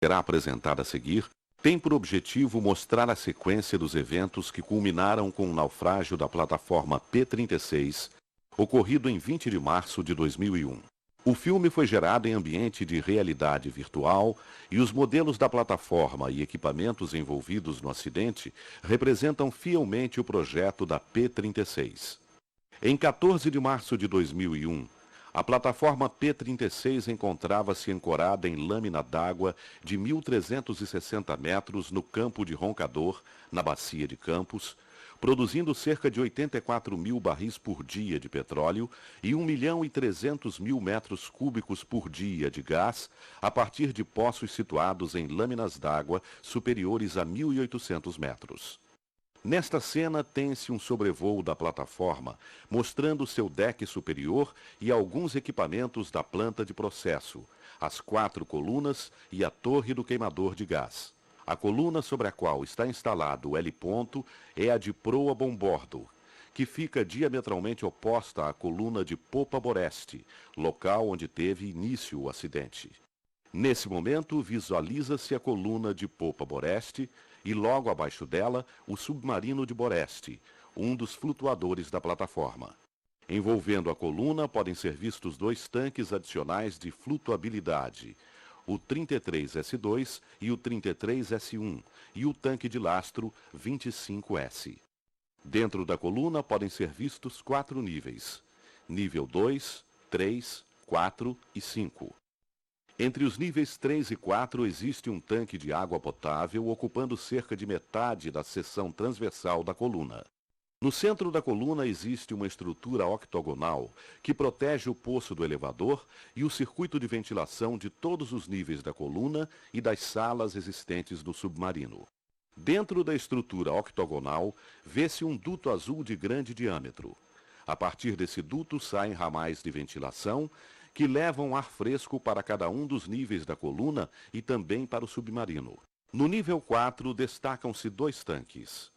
será apresentada a seguir, tem por objetivo mostrar a sequência dos eventos que culminaram com o naufrágio da plataforma P-36, ocorrido em 20 de março de 2001. O filme foi gerado em ambiente de realidade virtual e os modelos da plataforma e equipamentos envolvidos no acidente representam fielmente o projeto da P-36. Em 14 de março de 2001, a plataforma P-36 encontrava-se ancorada em lâmina d'água de 1.360 metros no campo de Roncador, na Bacia de Campos, produzindo cerca de 84 mil barris por dia de petróleo e 1.300.000 metros cúbicos por dia de gás, a partir de poços situados em lâminas d'água superiores a 1.800 metros. Nesta cena tem-se um sobrevoo da plataforma, mostrando seu deck superior e alguns equipamentos da planta de processo, as 4 colunas e a torre do queimador de gás. A coluna sobre a qual está instalado o heliponto é a de proa bombordo, que fica diametralmente oposta à coluna de popa boreste, local onde teve início o acidente. Nesse momento, visualiza-se a coluna de popa boreste e logo abaixo dela o submarino de boreste, um dos flutuadores da plataforma. Envolvendo a coluna podem ser vistos 2 tanques adicionais de flutuabilidade, o 33S2 e o 33S1, e o tanque de lastro 25S. Dentro da coluna podem ser vistos 4 níveis, nível 2, 3, 4 e 5. Entre os níveis 3 e 4 existe um tanque de água potável ocupando cerca de metade da seção transversal da coluna. No centro da coluna existe uma estrutura octogonal que protege o poço do elevador e o circuito de ventilação de todos os níveis da coluna e das salas existentes no submarino. Dentro da estrutura octogonal vê-se um duto azul de grande diâmetro. A partir desse duto saem ramais de ventilação que levam ar fresco para cada um dos níveis da coluna e também para o submarino. No nível 4 destacam-se 2 tanques.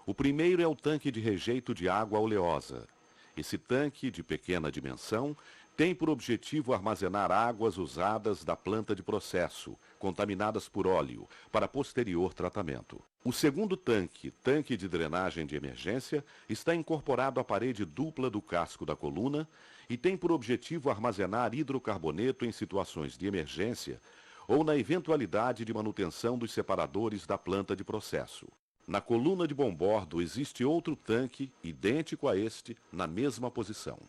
O primeiro é o tanque de rejeito de água oleosa. Esse tanque, de pequena dimensão, tem por objetivo armazenar águas usadas da planta de processo, contaminadas por óleo, para posterior tratamento. O segundo tanque, tanque de drenagem de emergência, está incorporado à parede dupla do casco da coluna e tem por objetivo armazenar hidrocarboneto em situações de emergência ou na eventualidade de manutenção dos separadores da planta de processo. Na coluna de bombordo existe outro tanque, idêntico a este, na mesma posição.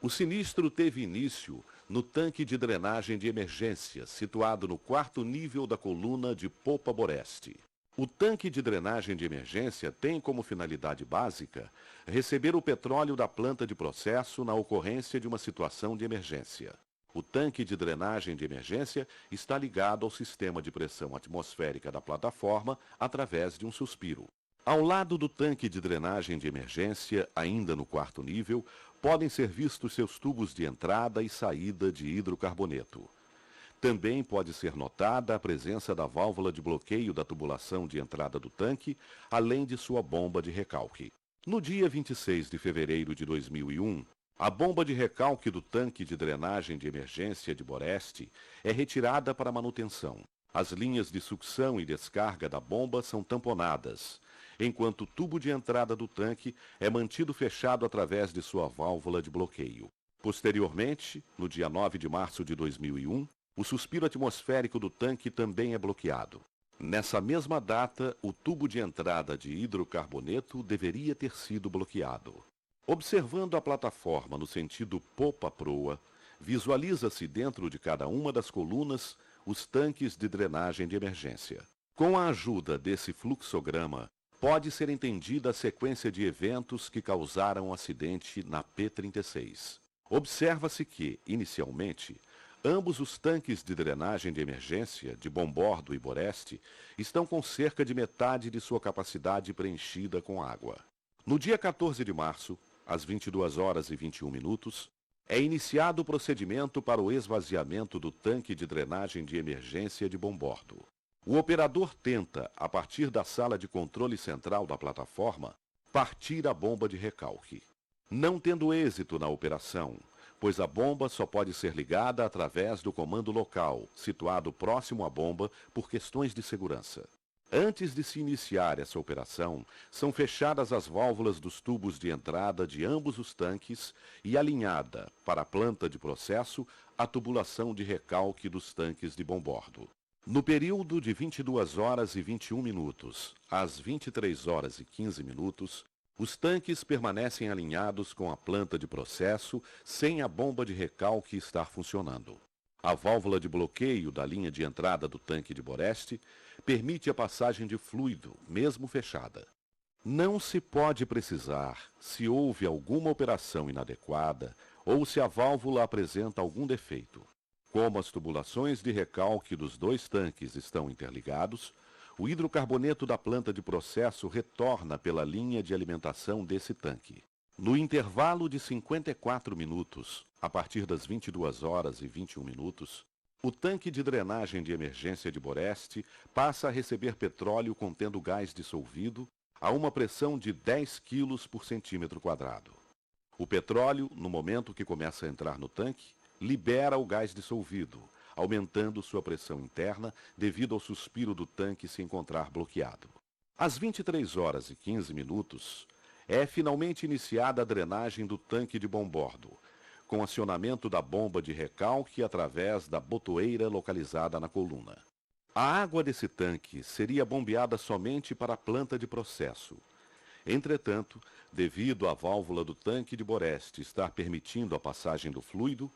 O sinistro teve início no tanque de drenagem de emergência, situado no 4º nível da coluna de popa boreste. O tanque de drenagem de emergência tem como finalidade básica receber o petróleo da planta de processo na ocorrência de uma situação de emergência. O tanque de drenagem de emergência está ligado ao sistema de pressão atmosférica da plataforma através de um suspiro. Ao lado do tanque de drenagem de emergência, ainda no 4º nível, podem ser vistos seus tubos de entrada e saída de hidrocarboneto. Também pode ser notada a presença da válvula de bloqueio da tubulação de entrada do tanque, além de sua bomba de recalque. No dia 26 de fevereiro de 2001, a bomba de recalque do tanque de drenagem de emergência de Boreste é retirada para manutenção. As linhas de sucção e descarga da bomba são tamponadas, enquanto o tubo de entrada do tanque é mantido fechado através de sua válvula de bloqueio. Posteriormente, no dia 9 de março de 2001, o suspiro atmosférico do tanque também é bloqueado. Nessa mesma data, o tubo de entrada de hidrocarboneto deveria ter sido bloqueado. Observando a plataforma no sentido popa-proa, visualiza-se dentro de cada uma das colunas os tanques de drenagem de emergência. Com a ajuda desse fluxograma, pode ser entendida a sequência de eventos que causaram o acidente na P-36. Observa-se que, inicialmente, ambos os tanques de drenagem de emergência, de bombordo e boreste, estão com cerca de metade de sua capacidade preenchida com água. No dia 14 de março, às 22 horas e 21 minutos, é iniciado o procedimento para o esvaziamento do tanque de drenagem de emergência de bombordo. O operador tenta, a partir da sala de controle central da plataforma, partir a bomba de recalque. Não tendo êxito na operação, pois a bomba só pode ser ligada através do comando local, situado próximo à bomba, por questões de segurança. Antes de se iniciar essa operação, são fechadas as válvulas dos tubos de entrada de ambos os tanques e alinhada, para a planta de processo, a tubulação de recalque dos tanques de bombordo. No período de 22 horas e 21 minutos às 23 horas e 15 minutos, os tanques permanecem alinhados com a planta de processo, sem a bomba de recalque estar funcionando. A válvula de bloqueio da linha de entrada do tanque de Boreste permite a passagem de fluido, mesmo fechada. Não se pode precisar se houve alguma operação inadequada ou se a válvula apresenta algum defeito. Como as tubulações de recalque dos dois tanques estão interligados, o hidrocarboneto da planta de processo retorna pela linha de alimentação desse tanque. No intervalo de 54 minutos, a partir das 22 horas e 21 minutos, o tanque de drenagem de emergência de Boreste passa a receber petróleo contendo gás dissolvido a uma pressão de 10 kg por centímetro quadrado. O petróleo, no momento que começa a entrar no tanque, libera o gás dissolvido, aumentando sua pressão interna devido ao suspiro do tanque se encontrar bloqueado. Às 23 horas e 15 minutos, é finalmente iniciada a drenagem do tanque de bombordo, com acionamento da bomba de recalque através da botoeira localizada na coluna. A água desse tanque seria bombeada somente para a planta de processo. Entretanto, devido à válvula do tanque de Boreste estar permitindo a passagem do fluido,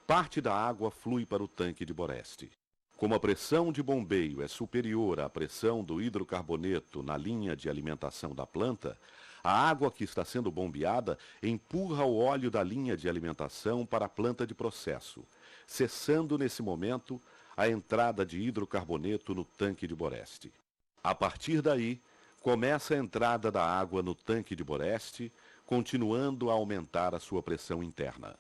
parte da água flui para o tanque de Boreste. Como a pressão de bombeio é superior à pressão do hidrocarboneto na linha de alimentação da planta, a água que está sendo bombeada empurra o óleo da linha de alimentação para a planta de processo, cessando nesse momento a entrada de hidrocarboneto no tanque de Boreste. A partir daí, começa a entrada da água no tanque de Boreste, continuando a aumentar a sua pressão interna.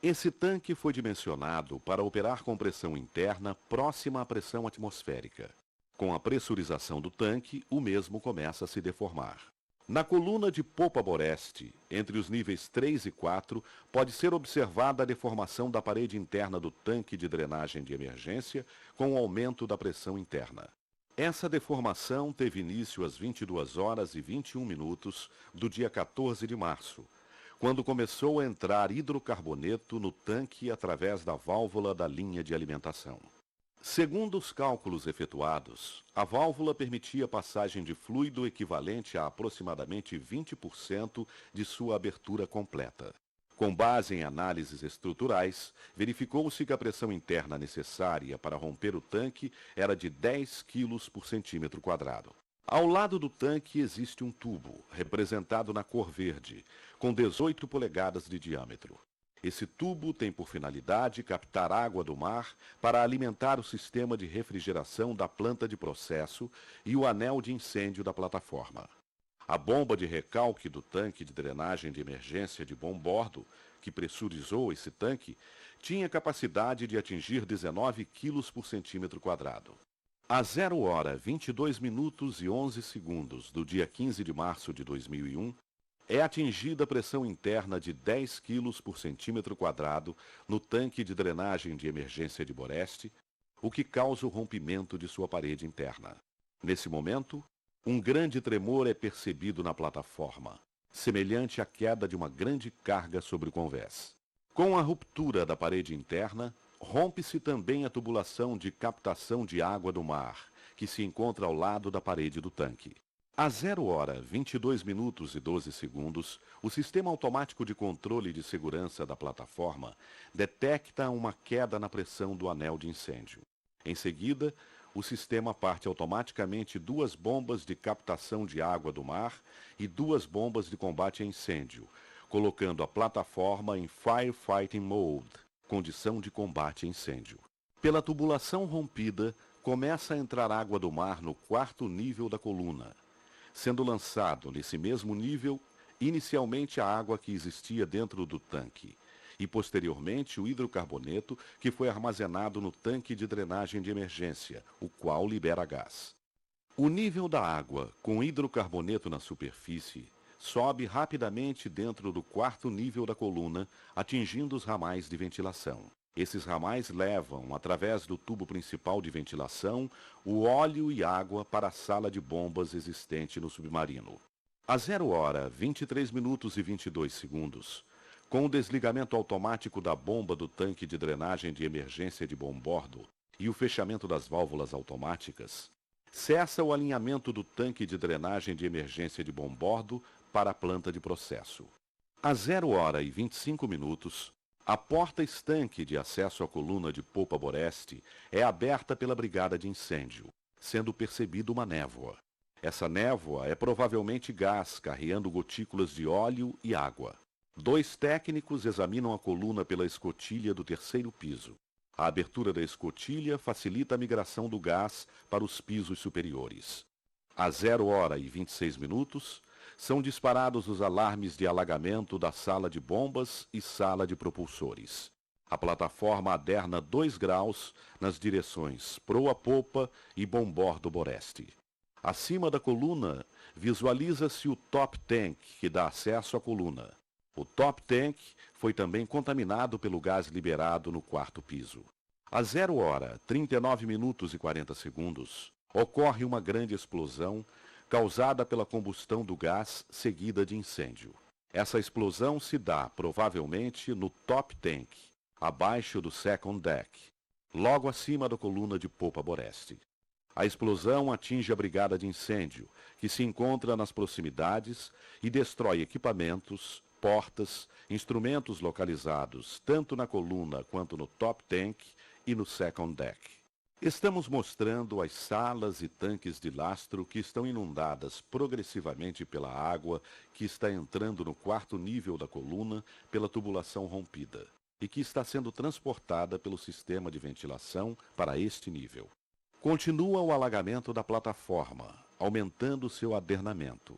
Esse tanque foi dimensionado para operar com pressão interna próxima à pressão atmosférica. Com a pressurização do tanque, o mesmo começa a se deformar. Na coluna de popa Boreste, entre os níveis 3 e 4, pode ser observada a deformação da parede interna do tanque de drenagem de emergência com o aumento da pressão interna. Essa deformação teve início às 22 horas e 21 minutos do dia 14 de março, quando começou a entrar hidrocarboneto no tanque através da válvula da linha de alimentação. Segundo os cálculos efetuados, a válvula permitia a passagem de fluido equivalente a aproximadamente 20% de sua abertura completa. Com base em análises estruturais, verificou-se que a pressão interna necessária para romper o tanque era de 10 kg por centímetro quadrado. Ao lado do tanque existe um tubo, representado na cor verde, com 18 polegadas de diâmetro. Esse tubo tem por finalidade captar água do mar para alimentar o sistema de refrigeração da planta de processo e o anel de incêndio da plataforma. A bomba de recalque do tanque de drenagem de emergência de bombordo, que pressurizou esse tanque, tinha capacidade de atingir 19 kg por centímetro quadrado. Às 0 hora 22 minutos e 11 segundos do dia 15 de março de 2001, é atingida a pressão interna de 10 kg por centímetro quadrado no tanque de drenagem de emergência de Boreste, o que causa o rompimento de sua parede interna. Nesse momento, um grande tremor é percebido na plataforma, semelhante à queda de uma grande carga sobre o convés. Com a ruptura da parede interna, rompe-se também a tubulação de captação de água do mar, que se encontra ao lado da parede do tanque. Às 0 hora 22 minutos e 12 segundos, o sistema automático de controle de segurança da plataforma detecta uma queda na pressão do anel de incêndio. Em seguida, o sistema parte automaticamente 2 bombas de captação de água do mar e 2 bombas de combate a incêndio, colocando a plataforma em Firefighting Mode, condição de combate a incêndio. Pela tubulação rompida, começa a entrar água do mar no 4º nível da coluna, sendo lançado nesse mesmo nível, inicialmente a água que existia dentro do tanque, e posteriormente o hidrocarboneto que foi armazenado no tanque de drenagem de emergência, o qual libera gás. O nível da água com hidrocarboneto na superfície sobe rapidamente dentro do quarto nível da coluna, atingindo os ramais de ventilação. Esses ramais levam, através do tubo principal de ventilação, o óleo e água para a sala de bombas existente no submarino. A 0h, 23 minutos e 22 segundos, com o desligamento automático da bomba do tanque de drenagem de emergência de bombordo e o fechamento das válvulas automáticas, cessa o alinhamento do tanque de drenagem de emergência de bombordo para a planta de processo. A 0h e 25 minutos, a porta estanque de acesso à coluna de popa Boreste é aberta pela brigada de incêndio, sendo percebida uma névoa. Essa névoa é provavelmente gás carreando gotículas de óleo e água. 2 técnicos examinam a coluna pela escotilha do 3º piso. A abertura da escotilha facilita a migração do gás para os pisos superiores. A 0h e 26 minutos, são disparados os alarmes de alagamento da sala de bombas e sala de propulsores. A plataforma aderna 2 graus nas direções proa-popa e bombordo-boreste. Acima da coluna, visualiza-se o top tank que dá acesso à coluna. O top tank foi também contaminado pelo gás liberado no 4º piso. A 0h, 39 minutos e 40 segundos, ocorre uma grande explosão causada pela combustão do gás seguida de incêndio. Essa explosão se dá, provavelmente, no top tank, abaixo do second deck, logo acima da coluna de popa Boreste. A explosão atinge a brigada de incêndio, que se encontra nas proximidades e destrói equipamentos, portas, instrumentos localizados tanto na coluna quanto no top tank e no second deck. Estamos mostrando as salas e tanques de lastro que estão inundadas progressivamente pela água que está entrando no 4º nível da coluna pela tubulação rompida e que está sendo transportada pelo sistema de ventilação para este nível. Continua o alagamento da plataforma, aumentando seu adernamento,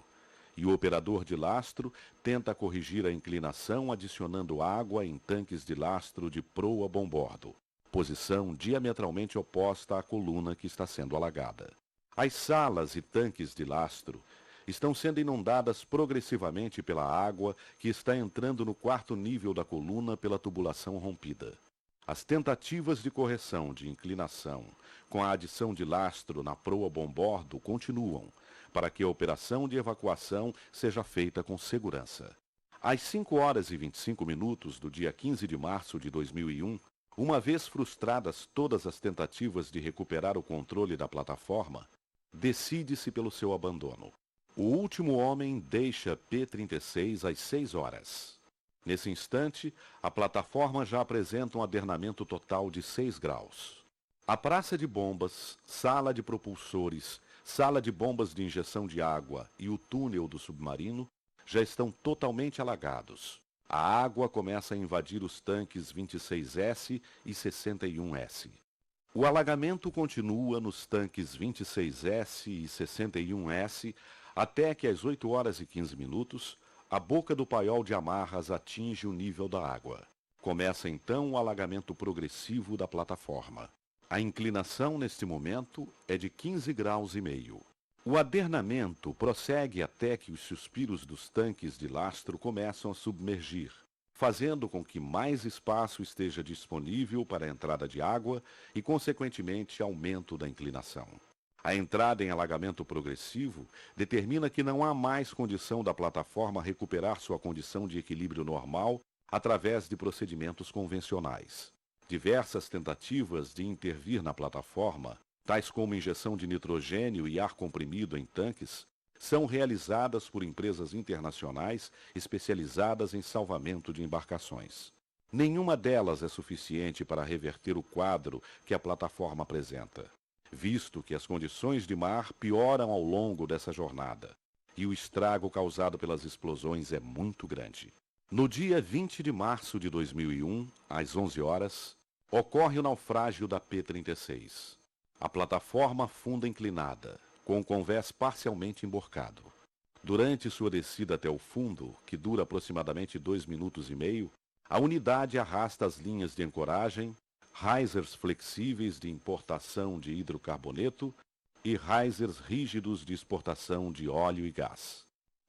e o operador de lastro tenta corrigir a inclinação adicionando água em tanques de lastro de proa bombordo, posição diametralmente oposta à coluna que está sendo alagada. As salas e tanques de lastro estão sendo inundadas progressivamente pela água que está entrando no 4º nível da coluna pela tubulação rompida. As tentativas de correção de inclinação com a adição de lastro na proa bombordo continuam, para que a operação de evacuação seja feita com segurança. Às 5h e 25 minutos do dia 15 de março de 2001, uma vez frustradas todas as tentativas de recuperar o controle da plataforma, decide-se pelo seu abandono. O último homem deixa P-36 às 6h. Nesse instante, a plataforma já apresenta um adernamento total de 6 graus. A praça de bombas, sala de propulsores, sala de bombas de injeção de água e o túnel do submarino já estão totalmente alagados. A água começa a invadir os tanques 26S e 61S. O alagamento continua nos tanques 26S e 61S até que às 8h e 15 minutos, a boca do paiol de amarras atinge o nível da água. Começa então o alagamento progressivo da plataforma. A inclinação neste momento é de 15,5 graus. O adernamento prossegue até que os suspiros dos tanques de lastro começam a submergir, fazendo com que mais espaço esteja disponível para a entrada de água e, consequentemente, aumento da inclinação. A entrada em alagamento progressivo determina que não há mais condição da plataforma recuperar sua condição de equilíbrio normal através de procedimentos convencionais. Diversas tentativas de intervir na plataforma, tais como injeção de nitrogênio e ar comprimido em tanques, são realizadas por empresas internacionais especializadas em salvamento de embarcações. Nenhuma delas é suficiente para reverter o quadro que a plataforma apresenta, visto que as condições de mar pioram ao longo dessa jornada, e o estrago causado pelas explosões é muito grande. No dia 20 de março de 2001, às 11h, ocorre o naufrágio da P-36. A plataforma afunda inclinada, com o convés parcialmente emborcado. Durante sua descida até o fundo, que dura aproximadamente 2,5 minutos, a unidade arrasta as linhas de ancoragem, risers flexíveis de importação de hidrocarboneto e risers rígidos de exportação de óleo e gás.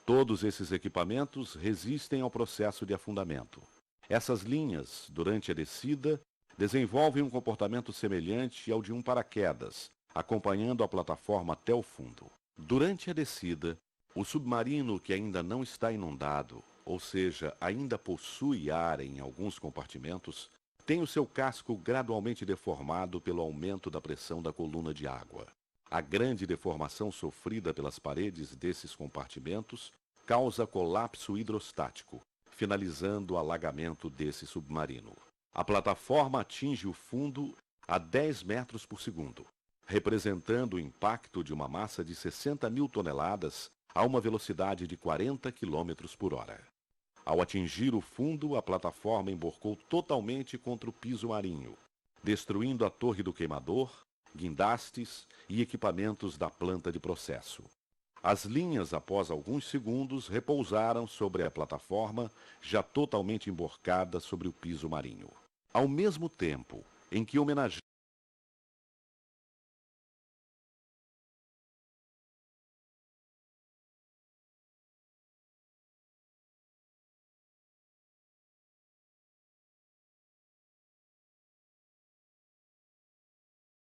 Todos esses equipamentos resistem ao processo de afundamento. Essas linhas, durante a descida, desenvolvem um comportamento semelhante ao de um paraquedas, acompanhando a plataforma até o fundo. Durante a descida, o submarino que ainda não está inundado, ou seja, ainda possui ar em alguns compartimentos, tem o seu casco gradualmente deformado pelo aumento da pressão da coluna de água. A grande deformação sofrida pelas paredes desses compartimentos causa colapso hidrostático, finalizando o alagamento desse submarino. A plataforma atinge o fundo a 10 metros por segundo, representando o impacto de uma massa de 60 mil toneladas a uma velocidade de 40 km por hora. Ao atingir o fundo, a plataforma emborcou totalmente contra o piso marinho, destruindo a torre do queimador, guindastes e equipamentos da planta de processo. As linhas, após alguns segundos, repousaram sobre a plataforma, já totalmente emborcada sobre o piso marinho. Ao mesmo tempo em que homenagearam